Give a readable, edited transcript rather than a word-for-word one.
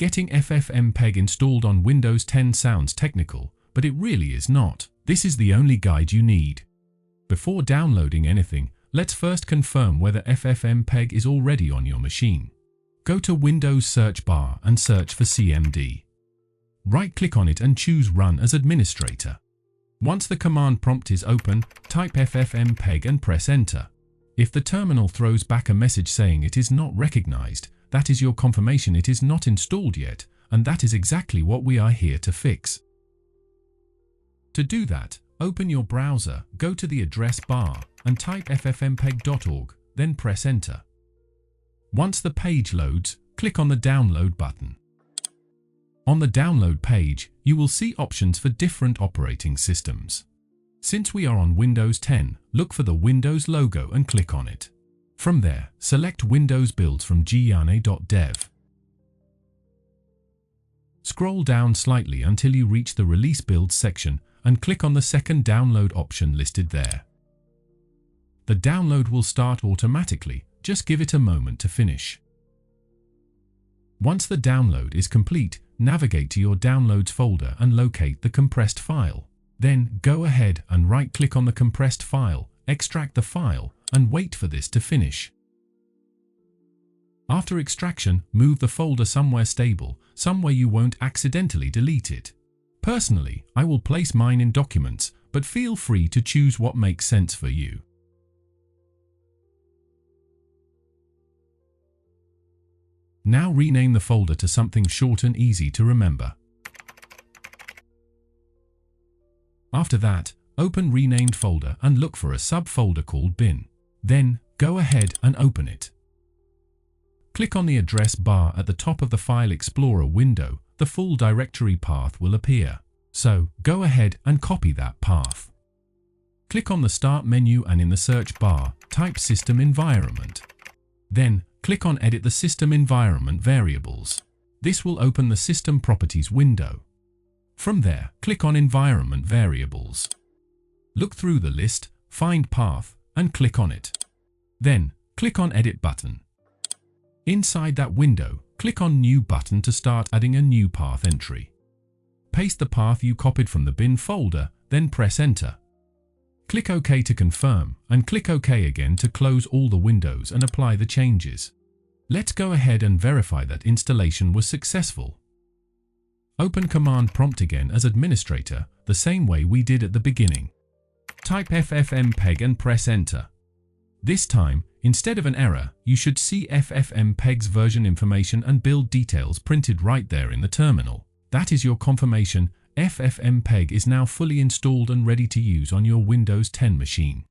Getting FFmpeg installed on Windows 10 sounds technical, but it really is not. This is the only guide you need. Before downloading anything, let's first confirm whether FFmpeg is already on your machine. Go to Windows search bar and search for CMD. Right-click on it and choose Run as Administrator. Once the command prompt is open, type FFmpeg and press Enter. If the terminal throws back a message saying it is not recognized, that is your confirmation it is not installed yet, and that is exactly what we are here to fix. To do that, open your browser, go to the address bar, and type ffmpeg.org, then press Enter. Once the page loads, click on the Download button. On the download page, you will see options for different operating systems. Since we are on Windows 10, look for the Windows logo and click on it. From there, select Windows builds from giane.dev. Scroll down slightly until you reach the Release Builds section and click on the second download option listed there. The download will start automatically, just give it a moment to finish. Once the download is complete, navigate to your Downloads folder and locate the compressed file. Then go ahead and right-click on the compressed file, extract the file, and wait for this to finish. After extraction, move the folder somewhere stable, somewhere you won't accidentally delete it. Personally, I will place mine in Documents, but feel free to choose what makes sense for you. Now rename the folder to something short and easy to remember. After that, open Renamed folder and look for a subfolder called Bin. Then, go ahead and open it. Click on the address bar at the top of the File Explorer window. The full directory path will appear. So, go ahead and copy that path. Click on the Start menu and in the search bar, type System Environment. Then, click on Edit the System Environment variables. This will open the System Properties window. From there, click on Environment Variables. Look through the list, find Path, and click on it. Then, click on Edit button. Inside that window, click on New button to start adding a new path entry. Paste the path you copied from the bin folder, then press Enter. Click OK to confirm, and click OK again to close all the windows and apply the changes. Let's go ahead and verify that installation was successful. Open Command Prompt again as Administrator, the same way we did at the beginning. Type FFmpeg and press Enter. This time, instead of an error, you should see FFmpeg's version information and build details printed right there in the terminal. That is your confirmation. FFmpeg is now fully installed and ready to use on your Windows 10 machine.